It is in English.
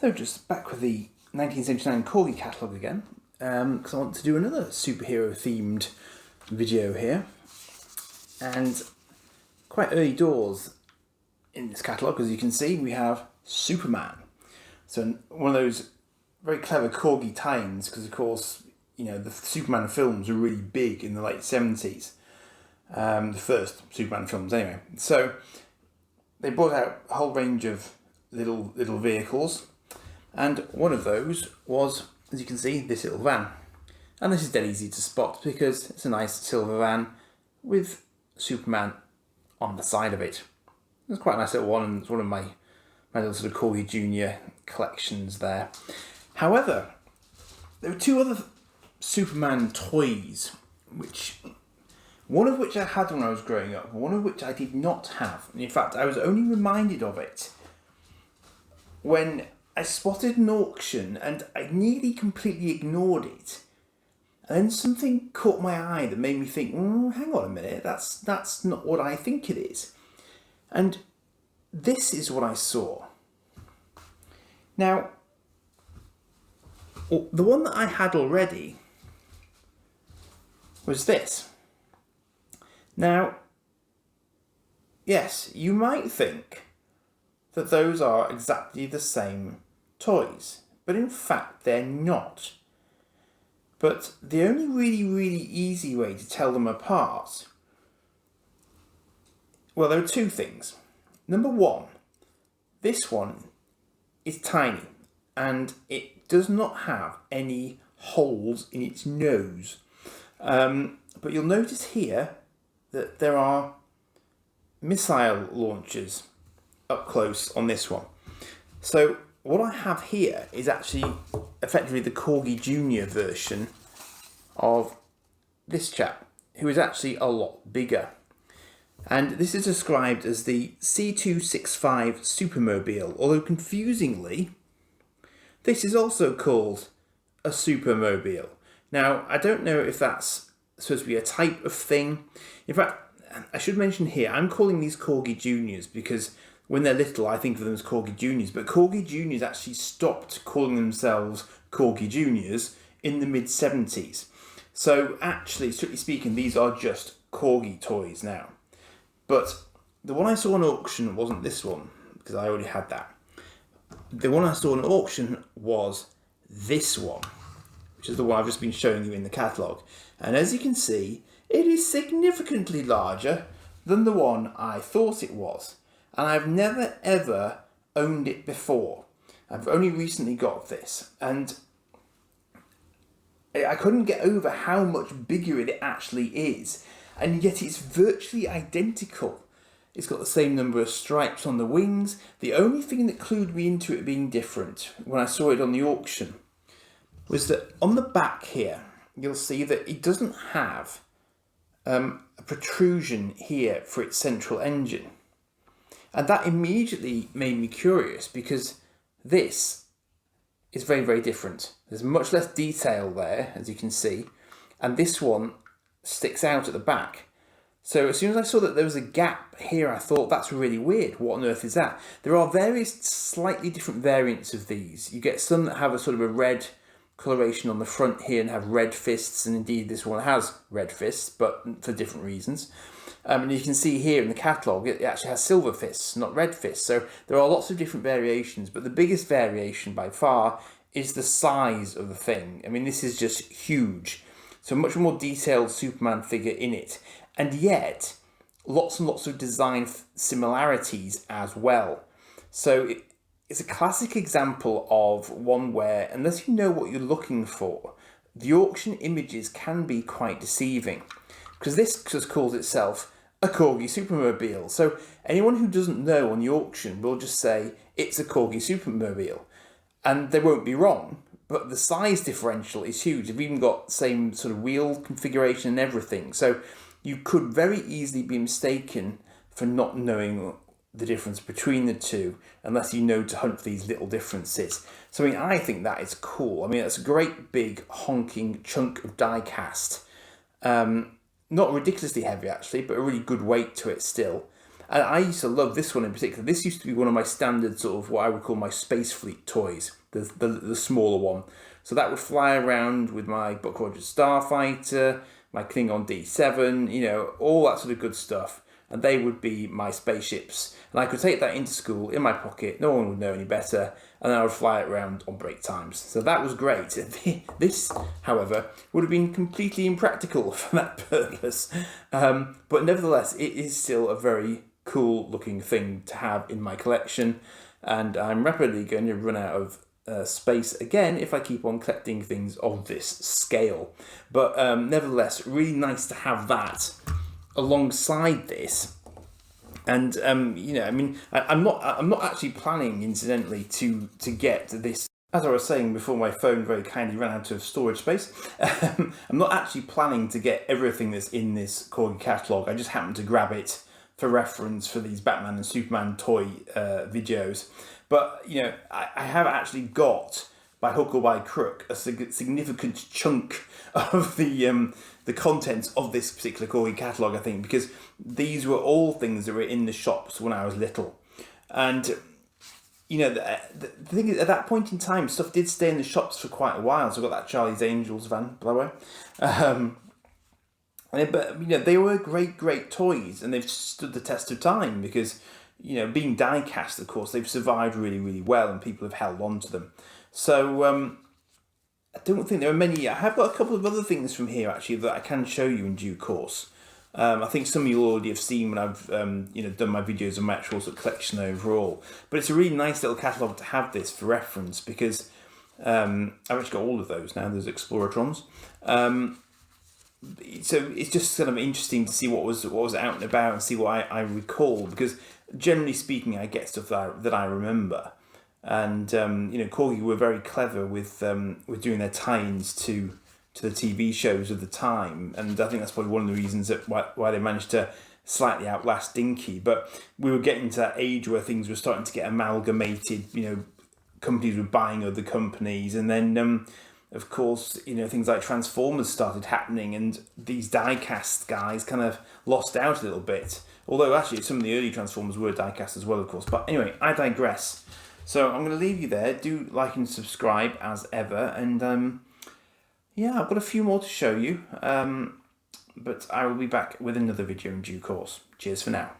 So just back with the 1979 Corgi catalogue again, because I want to do another superhero themed video here. And quite early doors in this catalogue, as you can see, we have Superman. So one of those very clever Corgi tie-ins, because of course, you know, the Superman films were really big in the late 70s. The first Superman films anyway. So they brought out a whole range of little vehicles, and one of those was, as you can see, this little van. And this is dead easy to spot because it's a nice silver van with Superman on the side of it. It's quite a nice little one, and it's one of my little sort of Corgi Junior collections there. However, there were two other Superman toys, one of which I had when I was growing up, one of which I did not have. And in fact, I was only reminded of it when I spotted an auction and I nearly completely ignored it. And then something caught my eye that made me think, hang on a minute, that's not what I think it is. And this is what I saw. Now, the one that I had already was this. Now, yes, you might think that those are exactly the same toys, but in fact they're not. But the only really easy way to tell them apart, well, there are two things. Number one, this one is tiny and it does not have any holes in its nose. But you'll notice here that there are missile launchers up close on this one. So what I have here is actually effectively the Corgi Junior version of this chap, who is actually a lot bigger. And this is described as the C265 Supermobile, although confusingly, this is also called a Supermobile. Now, I don't know if that's supposed to be a type of thing. In fact, I should mention here, I'm calling these Corgi Juniors because when they're little, I think of them as Corgi Juniors, but Corgi Juniors actually stopped calling themselves Corgi Juniors in the mid-70s. So actually, strictly speaking, these are just Corgi toys now. But the one I saw on auction wasn't this one, because I already had that. The one I saw on auction was this one, which is the one I've just been showing you in the catalogue. And as you can see, it is significantly larger than the one I thought it was. And I've never ever owned it before. I've only recently got this. And I couldn't get over how much bigger it actually is. And yet it's virtually identical. It's got the same number of stripes on the wings. The only thing that clued me into it being different when I saw it on the auction was that on the back here, you'll see that it doesn't have a protrusion here for its central engine. And that immediately made me curious because this is very different. There's much less detail there, as you can see, and this one sticks out at the back. So as soon as I saw that there was a gap here, I thought, that's really weird. What on earth is that? There are various slightly different variants of these. You get some that have a sort of a red coloration on the front here and have red fists, and indeed this one has red fists, but for different reasons. And you can see here in the catalogue, it actually has silver fists, not red fists. So there are lots of different variations, but the biggest variation by far is the size of the thing. I mean, this is just huge. So much more detailed Superman figure in it. And yet, lots and lots of design similarities as well. So it's a classic example of one where, unless you know what you're looking for, the auction images can be quite deceiving. Because this just calls itself a Corgi Supermobile. So anyone who doesn't know on the auction will just say, it's a Corgi Supermobile. And they won't be wrong. But the size differential is huge. They've even got the same sort of wheel configuration and everything. So you could very easily be mistaken for not knowing the difference between the two unless you know to hunt for these little differences. So I mean, I think that is cool. I mean, it's a great big honking chunk of die cast. Not ridiculously heavy actually, but a really good weight to it still. And I used to love this one in particular. This used to be one of my standard sort of what I would call my Space Fleet toys, the smaller one. So that would fly around with my Buck Rogers Starfighter, my Klingon D7, you know, all that sort of good stuff. And they would be my spaceships. And I could take that into school in my pocket, no one would know any better, and then I would fly it around on break times. So that was great. This, however, would have been completely impractical for that purpose. But nevertheless, it is still a very cool looking thing to have in my collection. And I'm rapidly going to run out of space again if I keep on collecting things of this scale. But nevertheless, really nice to have that alongside this. And you know, I mean, I'm not actually planning, incidentally, to get this. As I was saying before, my phone very kindly ran out of storage space. I'm not actually planning to get everything that's in this Corgi catalogue. I just happened to grab it for reference for these Batman and Superman toy videos. But you know, I have actually got, by hook or by crook, a significant chunk of the contents of this particular Corgi catalogue, I think, because these were all things that were in the shops when I was little. And, you know, the thing is, at that point in time, stuff did stay in the shops for quite a while. So I got that Charlie's Angels van, by the way. But, you know, they were great toys, and they've stood the test of time because, you know, being die-cast, of course, they've survived really well, and people have held on to them. So, I don't think there are many. I have got a couple of other things from here, actually, that I can show you in due course. I think some of you already have seen when I've you know, done my videos on my actual sort of collection overall. But it's a really nice little catalogue to have this for reference because I've actually got all of those now. There's Exploratrons. So it's just kind of interesting to see what was out and about and see what I recall, because generally speaking, I get stuff that I remember. And you know, Corgi were very clever with doing their tie-ins to the TV shows of the time, and I think that's probably one of the reasons that why they managed to slightly outlast Dinky. But we were getting to that age where things were starting to get amalgamated. You know, companies were buying other companies, and then of course, you know, things like Transformers started happening, and these die-cast guys kind of lost out a little bit. Although actually some of the early Transformers were die-cast as well, of course. But anyway, I digress. So I'm going to leave you there. Do like and subscribe as ever. And yeah, I've got a few more to show you. But I will be back with another video in due course. Cheers for now.